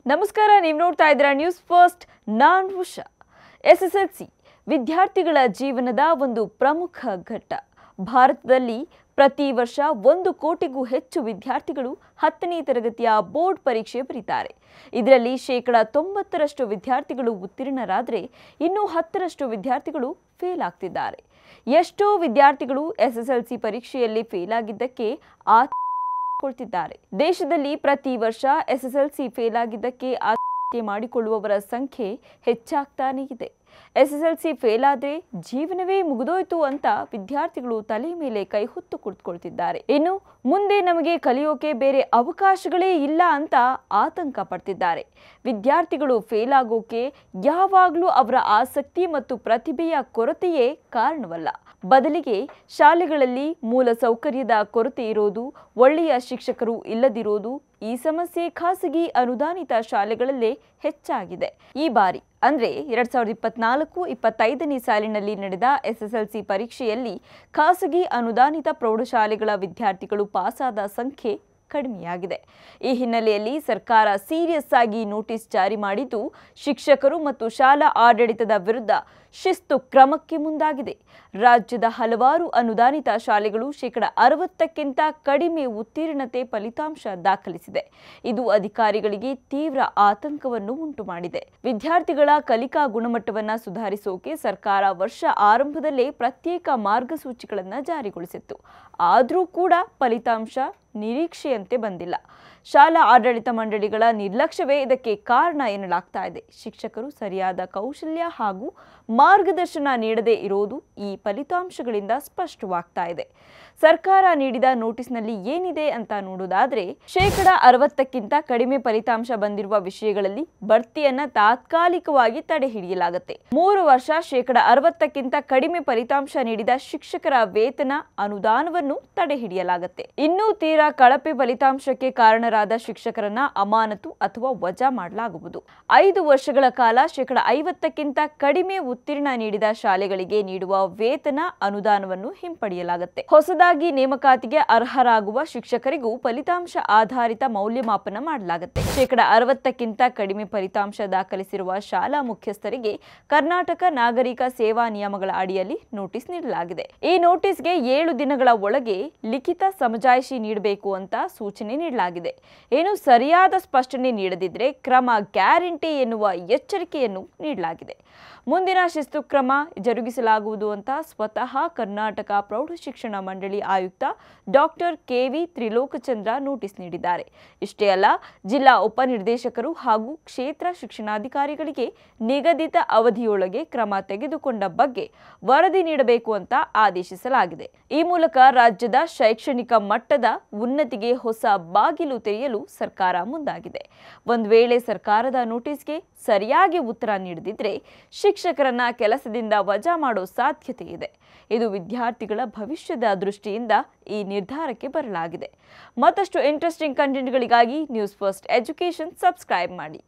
ನಮಸ್ಕಾರ, ನೀವು ನೋಡ್ತಾ ಇದ್ದೀರಾ ನ್ಯೂಸ್ ಫಸ್ಟ್. ನಾನು ಉಷಾ. ಎಸ್ಎಸ್ಎಲ್ಸಿ ವಿದ್ಯಾರ್ಥಿಗಳ ಜೀವನದ ಒಂದು ಪ್ರಮುಖ ಘಟ್ಟ. ಭಾರತದಲ್ಲಿ ಪ್ರತಿ ವರ್ಷ 1 ಕೋಟಿಗೂ ಹೆಚ್ಚು ವಿದ್ಯಾರ್ಥಿಗಳು 10ನೇ ತರಗತಿಯ ಬೋರ್ಡ್ ಪರೀಕ್ಷೆ ಬರೀತಾರೆ. ಇದರಲ್ಲಿ 90% ವಿದ್ಯಾರ್ಥಿಗಳು ಉತ್ತೀರ್ಣರಾದರೆ ಇನ್ನು 10% ವಿದ್ಯಾರ್ಥಿಗಳು ಫೇಲ್ ಆಗ್ತಿದ್ದಾರೆ. ಎಷ್ಟೋ ವಿದ್ಯಾರ್ಥಿಗಳು ಎಸ್ಎಸ್ಎಲ್ಸಿ ಪರೀಕ್ಷೆಯಲ್ಲಿ ಫೇಲ್ ಆಗಿದ್ದಕ್ಕೆ ಕೊಳ್ತಿದ್ದಾರೆ. ದೇಶದಲ್ಲಿ ಪ್ರತಿ ವರ್ಷ ಎಸ್ಎಸ್ಎಲ್ಸಿ ಫೇಲ್ ಆಗಿದ್ದಕ್ಕೆ ಆತ್ಮಹತ್ಯೆ ಮಾಡಿಕೊಳ್ಳುವವರ ಸಂಖ್ಯೆ ಹೆಚ್ಚಾಗ್ತಾನೇ ಇದೆ. ಎಸ್ಎಸ್ಎಲ್ಸಿ ಫೇಲ್ ಆದ್ರೆ ಜೀವನವೇ ಮುಗಿದೋಯ್ತು ಅಂತ ವಿದ್ಯಾರ್ಥಿಗಳು ತಲೆ ಮೇಲೆ ಕೈ ಹೊತ್ತು ಕುಳಿತುಕೊಳ್ತಿದ್ದಾರೆ. ಇನ್ನು ಮುಂದೆ ನಮಗೆ ಕಲಿಯೋಕೆ ಬೇರೆ ಅವಕಾಶಗಳೇ ಇಲ್ಲ ಅಂತ ಆತಂಕ ಪಡ್ತಿದ್ದಾರೆ. ವಿದ್ಯಾರ್ಥಿಗಳು ಫೇಲ್ ಆಗೋಕೆ ಯಾವಾಗಲೂ ಅವರ ಆಸಕ್ತಿ ಮತ್ತು ಪ್ರತಿಭೆಯ ಕೊರತೆಯೇ ಕಾರಣವಲ್ಲ. ಬದಲಿಗೆ ಶಾಲೆಗಳಲ್ಲಿ ಮೂಲಸೌಕರ್ಯದ ಕೊರತೆ ಇರೋದು, ಒಳ್ಳೆಯ ಶಿಕ್ಷಕರು ಇಲ್ಲದಿರೋದು, ಈ ಸಮಸ್ಯೆ ಖಾಸಗಿ ಅನುದಾನಿತ ಶಾಲೆಗಳಲ್ಲೇ ಹೆಚ್ಚಾಗಿದೆ. ಈ ಬಾರಿ ಅಂದ್ರೆ 2024-25ನೇ ಸಾಲಿನಲ್ಲಿ ನಡೆದ ಎಸ್ಎಸ್ಎಲ್ಸಿ ಪರೀಕ್ಷೆಯಲ್ಲಿ ಖಾಸಗಿ ಅನುದಾನಿತ ಪ್ರೌಢಶಾಲೆಗಳ ವಿದ್ಯಾರ್ಥಿಗಳು ಪಾಸಾದ ಸಂಖ್ಯೆ ಕಡಿಮೆಯಾಗಿದೆ. ಈ ಹಿನ್ನೆಲೆಯಲ್ಲಿ ಸರ್ಕಾರ ಸೀರಿಯಸ್ ಆಗಿ ನೋಟಿಸ್ ಜಾರಿ ಮಾಡಿದ್ದು, ಶಿಕ್ಷಕರು ಮತ್ತು ಶಾಲಾ ಆಡಳಿತದ ವಿರುದ್ಧ ಶಿಸ್ತು ಕ್ರಮಕ್ಕೆ ಮುಂದಾಗಿದೆ. ರಾಜ್ಯದ ಹಲವಾರು ಅನುದಾನಿತ ಶಾಲೆಗಳು 60ಕ್ಕಿಂತ ಕಡಿಮೆ ಉತ್ತೀರ್ಣತೆ ಫಲಿತಾಂಶ ದಾಖಲಿಸಿದೆ. ಇದು ಅಧಿಕಾರಿಗಳಿಗೆ ತೀವ್ರ ಆತಂಕವನ್ನು ಉಂಟು ಮಾಡಿದೆ. ವಿದ್ಯಾರ್ಥಿಗಳ ಕಲಿಕಾ ಗುಣಮಟ್ಟವನ್ನು ಸುಧಾರಿಸೋಕೆ ಸರ್ಕಾರ ವರ್ಷ ಆರಂಭದಲ್ಲೇ ಪ್ರತ್ಯೇಕ ಮಾರ್ಗಸೂಚಿಗಳನ್ನು ಜಾರಿಗೊಳಿಸಿತ್ತು. ಆದರೂ ಕೂಡ ಫಲಿತಾಂಶ ನಿರೀಕ್ಷೆಯಂತೆ ಬಂದಿಲ್ಲ. ಶಾಲಾ ಆಡಳಿತ ಮಂಡಳಿಗಳ ನಿರ್ಲಕ್ಷ್ಯವೇ ಇದಕ್ಕೆ ಕಾರಣ ಎನ್ನಲಾಗ್ತಾ ಇದೆ. ಶಿಕ್ಷಕರು ಸರಿಯಾದ ಕೌಶಲ್ಯ ಹಾಗೂ ಮಾರ್ಗದರ್ಶನ ನೀಡದೇ ಇರೋದು ಈ ಫಲಿತಾಂಶಗಳಿಂದ ಸ್ಪಷ್ಟವಾಗ್ತಾ ಇದೆ. ಸರ್ಕಾರ ನೀಡಿದ ನೋಟಿಸ್ನಲ್ಲಿ ಏನಿದೆ ಅಂತ ನೋಡೋದಾದ್ರೆ, 60ಕ್ಕಿಂತ ಕಡಿಮೆ ಫಲಿತಾಂಶ ಬಂದಿರುವ ವಿಷಯಗಳಲ್ಲಿ ಬಡ್ತಿಯನ್ನ ತಾತ್ಕಾಲಿಕವಾಗಿ ತಡೆ ಹಿಡಿಯಲಾಗುತ್ತೆ. 3 ವರ್ಷ 60ಕ್ಕಿಂತ ಕಡಿಮೆ ಫಲಿತಾಂಶ ನೀಡಿದ ಶಿಕ್ಷಕರ ವೇತನ ಅನುದಾನವನ್ನು ತಡೆ ಹಿಡಿಯಲಾಗುತ್ತೆ. ಇನ್ನೂ ತೀರಾ ಕಳಪೆ ಫಲಿತಾಂಶಕ್ಕೆ ಕಾರಣರಾದ ಶಿಕ್ಷಕರನ್ನ ಅಮಾನತು ಅಥವಾ ವಜಾ ಮಾಡಲಾಗುವುದು. 5 ವರ್ಷಗಳ ಕಾಲ 50ಕ್ಕಿಂತ ಕಡಿಮೆ ಉತ್ತೀರ್ಣ ನೀಡಿದ ಶಾಲೆಗಳಿಗೆ ನೀಡುವ ವೇತನ ಅನುದಾನವನ್ನು ಹಿಂಪಡೆಯಲಾಗುತ್ತೆ. ಹೊಸದಾಗಿ ನೇಮಕಾತಿಗೆ ಅರ್ಹರಾಗುವ ಶಿಕ್ಷಕರಿಗೂ ಫಲಿತಾಂಶ ಆಧಾರಿತ ಮೌಲ್ಯಮಾಪನ ಮಾಡಲಾಗುತ್ತೆ. 60ಕ್ಕಿಂತ ಕಡಿಮೆ ಫಲಿತಾಂಶ ದಾಖಲಿಸಿರುವ ಶಾಲಾ ಮುಖ್ಯಸ್ಥರಿಗೆ ಕರ್ನಾಟಕ ನಾಗರಿಕ ಸೇವಾ ನಿಯಮಗಳ ಅಡಿಯಲ್ಲಿ ನೋಟಿಸ್ ನೀಡಲಾಗಿದೆ. ಈ ನೋಟಿಸ್ಗೆ 7 ದಿನಗಳ ಒಳಗೆ ಲಿಖಿತ ಸಮಜಾಯಿಷಿ ನೀಡಬೇಕು ಅಂತ ಸೂಚನೆ ನೀಡಲಾಗಿದೆ. ಏನು ಸರಿಯಾದ ಸ್ಪಷ್ಟನೆ ನೀಡದಿದ್ರೆ ಕ್ರಮ ಗ್ಯಾರಂಟಿ ಎನ್ನುವ ಎಚ್ಚರಿಕೆಯನ್ನು ನೀಡಲಾಗಿದೆ. ಮುಂದಿನ ಶಿಸ್ತು ಕ್ರಮ ಜರುಗಿಸಲಾಗುವುದು ಅಂತ ಸ್ವತಃ ಕರ್ನಾಟಕ ಪ್ರೌಢಶಿಕ್ಷಣ ಮಂಡಳಿ ಆಯುಕ್ತ ಡಾಕ್ಟರ್ ಕೆ.ವಿ. ತ್ರಿಲೋಕಚಂದ್ರ ನೋಟಿಸ್ ನೀಡಿದ್ದಾರೆ. ಇಷ್ಟೇ ಅಲ್ಲ, ಜಿಲ್ಲಾ ಉಪನಿರ್ದೇಶಕರು ಹಾಗೂ ಕ್ಷೇತ್ರ ಶಿಕ್ಷಣಾಧಿಕಾರಿಗಳಿಗೆ ನಿಗದಿತ ಅವಧಿಯೊಳಗೆ ಕ್ರಮ ತೆಗೆದುಕೊಂಡ ಬಗ್ಗೆ ವರದಿ ನೀಡಬೇಕು ಅಂತ ಆದೇಶಿಸಲಾಗಿದೆ. ಈ ಮೂಲಕ ರಾಜ್ಯದ ಶೈಕ್ಷಣಿಕ ಮಟ್ಟದ ಉನ್ನತಿಗೆ ಹೊಸ ಬಾಗಿಲು ತೆರೆಯಲು ಸರ್ಕಾರ ಮುಂದಾಗಿದೆ. ಒಂದು ವೇಳೆ ಸರ್ಕಾರದ ನೋಟಿಸ್ಗೆ ಸರಿಯಾಗಿ ಉತ್ತರ ನೀಡದಿದ್ರೆ ಶಿಕ್ಷಕರನ್ನ ಕೆಲಸದಿಂದ ವಜಾ ಮಾಡೋ ಸಾಧ್ಯತೆ ಇದೆ. ಇದು ವಿದ್ಯಾರ್ಥಿಗಳ ಭವಿಷ್ಯದ ದೃಷ್ಟಿಯಿಂದ ಈ ನಿರ್ಧಾರಕ್ಕೆ ಬರಲಾಗಿದೆ. ಮತ್ತಷ್ಟು ಇಂಟ್ರೆಸ್ಟಿಂಗ್ ಕಂಟೆಂಟ್ಗಳಿಗಾಗಿ ನ್ಯೂಸ್ ಫಸ್ಟ್ ಎಜುಕೇಷನ್ ಸಬ್ಸ್ಕ್ರೈಬ್ ಮಾಡಿ.